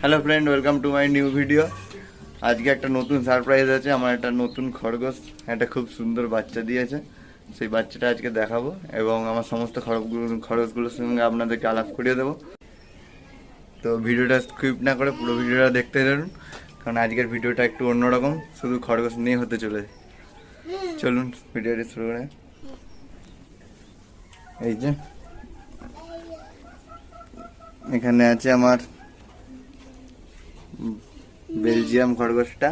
Hello friend, welcome to my new video. আজকে একটা নতুন সারপ্রাইজ আছে। আমার একটা নতুন খরগোশ একটা খুব সুন্দর বাচ্চা দিয়েছে। সেই বাচ্চাটা আজকে দেখাবো এবং আমার সমস্ত খরগোশগুলোর সঙ্গে আপনাদেরকে আলাপ করিয়ে দেবো। তো ভিডিওটা স্কিপ না করে পুরো ভিডিওটা দেখতে থাকুন, কারণ আজকের ভিডিওটা একটু অন্যরকম, শুধু খরগোশ নিয়ে হতে চলেছে। চলুন ভিডিওটি শুরু করে। এই যে এখানে আছে আমার বেলজিয়াম খরগোশটা।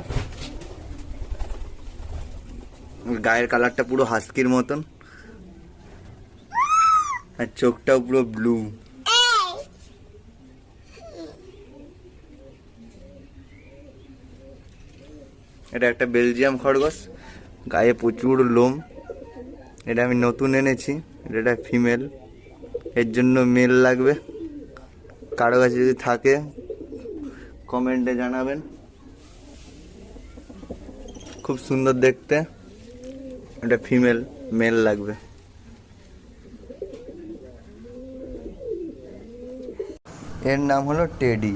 গায়ের কালারটা পুরো হাস্কির মতন, আর চোখটাও পুরো ব্লু। এটা একটা বেলজিয়াম খরগোশ, গায়ে প্রচুর লোম। এটা আমি নতুন এনেছি। এটা ফিমেল, এর জন্য মেল লাগবে। কারো কাছে যদি থাকে কমেন্টে জানাবেন। খুব সুন্দর দেখতে। এটা ফিমেল, মেল লাগবে। এর নাম হলো টেডি।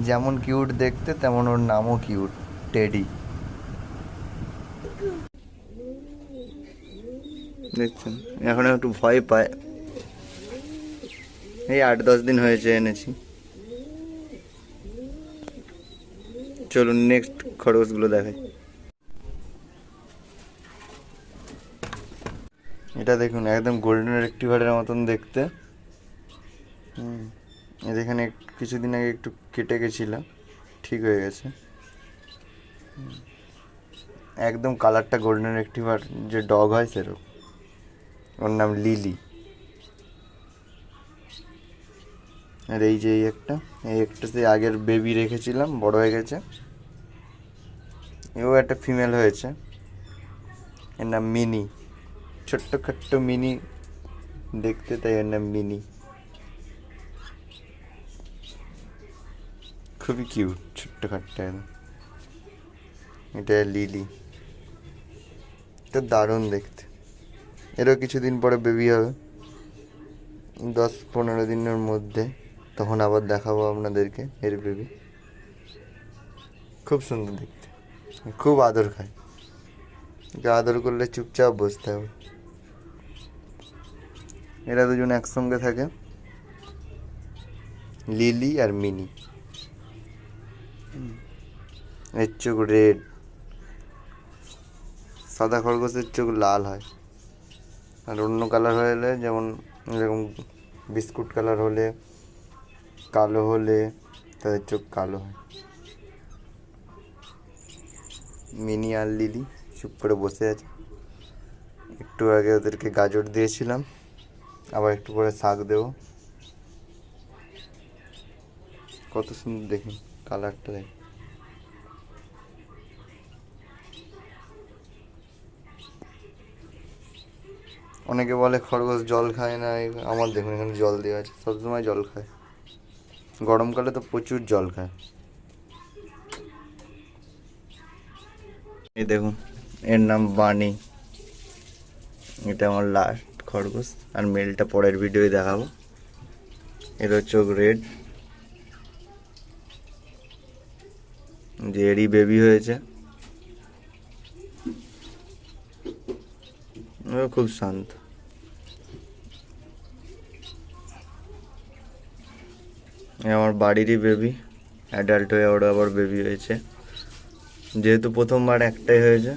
যেমন কিউট দেখতে তেমন ওর নামও কিউট, টেডি। দেখছেন, এখন একটু ভয় পায়। এই 8-10 দিন হয়েছে এনেছি। চলুন নেক্সট খরগোশগুলো দেখাই। এটা দেখুন, একদম গোল্ডেন রেক্টিভারের মতন দেখতে। এখানে কিছুদিন আগে একটু কেটে গেছিল, ঠিক হয়ে গেছে। একদম কালারটা গোল্ডেন রেক্টিভার যে ডগ হয় সেরকম। ওর নাম লিলি। আর এই যে এই একটা সেই আগের বেবি রেখেছিলাম, বড় হয়ে গেছে। এও একটা ফিমেল হয়েছে। এর নাম মিনি। ছোট্ট খাট্ট মিনি দেখতে, তাই এর নাম মিনি। খুবই কিউট, ছোট্ট খাট্ট। এটা লিলি, এটা দারুণ দেখতে। এরও কিছুদিন পরে বেবি হবে, 10-15 দিনের মধ্যে। তখন আবার দেখাবো আপনাদেরকে এর বেবি। খুব সুন্দর দেখতে, খুব আদর খায়। আদর করলে চুপচাপ বসতে হবে। এরা দুজন একসঙ্গে থাকে, লিলি আর মিনি। এর চোখ রেড। সাদা খরগোশের চোখ লাল হয়, আর অন্য কালার হলে, যেমন এরকম বিস্কুট কালার হলে, কালো হলে, তাদের চোখ কালো হয়। মিনি আর লিলি চুপ করে বসে আছে। একটু আগে ওদেরকে গাজর দিয়েছিলাম, আবার একটু পরে শাক দেবো। কত সুন্দর দেখুন কালারটা, দেখ। অনেকে বলে খরগোশ জল খায় না, আমার দেখুন এখানে জল দেওয়া আছে, সবসময় জল খায়। গরমকালে তো প্রচুর জল খায়। এই দেখুন, এর নাম বানি। এটা আমার লাস্ট খরগোশ, আর মেলটা পরের ভিডিওয় দেখাবো। এরও চোখ রেড, যে এরই বেবি হয়েছে। ও খুব শান্ত। আমার বাড়িরই বেবি, অ্যাডাল্ট হয়ে ওরা আবার বেবি হয়েছে। যেহেতু প্রথমবার একটাই হয়েছে,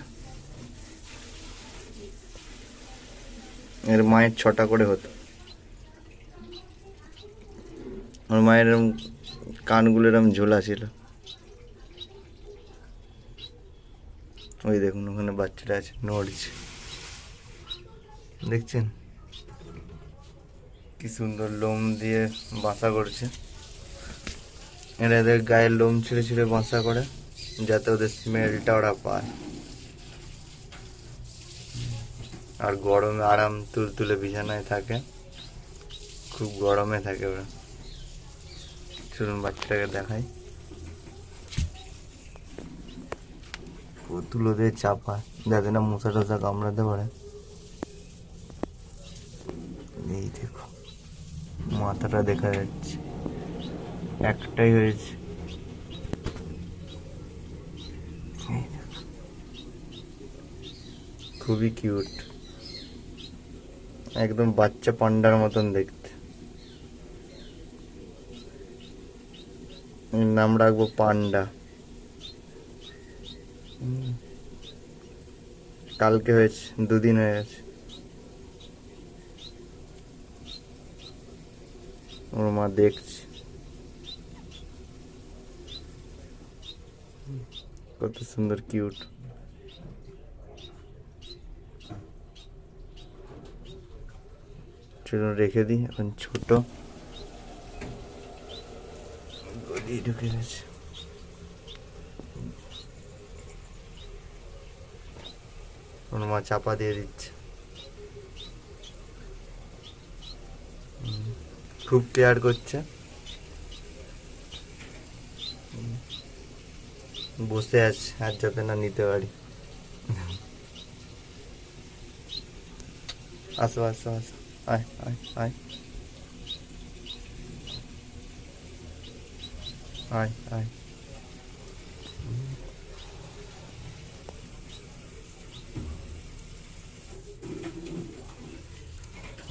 এর মায়ের 6টা করে হতো। ওর মায়ের এরম কানগুলো এরম ঝোলা ছিল। ওই দেখুন ওখানে বাচ্চাটা আছে, নড়ছে। দেখছেন কি সুন্দর লোম দিয়ে বাসা করছে। এরা এদের গায়ের লোম ছিঁড়ে ছিঁড়ে বাসা করে, যাতে ওদের স্মেলটা ওরা পায়। আর গরমে আরাম তুলতুলে বিছানায় থাকে, খুব গরমে থাকে ওরা। চলুন বাচ্চাটাকে দেখাই। তুলো দিয়ে চাপায় যাতে না মশা টশা কামড়াতে পারে। এই দেখো মাথাটা দেখা যাচ্ছে। একটাই হয়েছে। খুবই কিউট, একদম বাচ্চা পান্ডার মতন দেখতে। এর নাম রাখবো পান্ডা। কালকে হয়েছে, 2 দিন হয়ে গেছে। ওর মা দেখছে। কত সুন্দর কিউট। চলুন রেখে দিই, এখন ছোট গলি ঢুকে গেছে। ওর মা চাপা দিয়ে দিচ্ছে। খুব কেয়ার করছে। বসে আছে আর যাতে না নিতে পারি। আসো আসো আসো, আয় আয় আয় আয় আয়।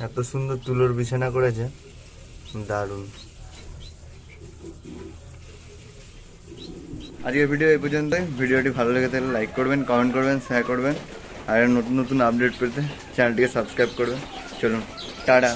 এত সুন্দর তুলোর বিছানা করেছে, দারুণ। আজকের ভিডিও এই পর্যন্তই। ভিডিওটি ভালো লেগে থাকলে লাইক করবেন, কমেন্ট করবেন, শেয়ার করবেন। আর নতুন নতুন আপডেট পেতে চ্যানেলটিকে সাবস্ক্রাইব করবেন। চলুন, টাটা।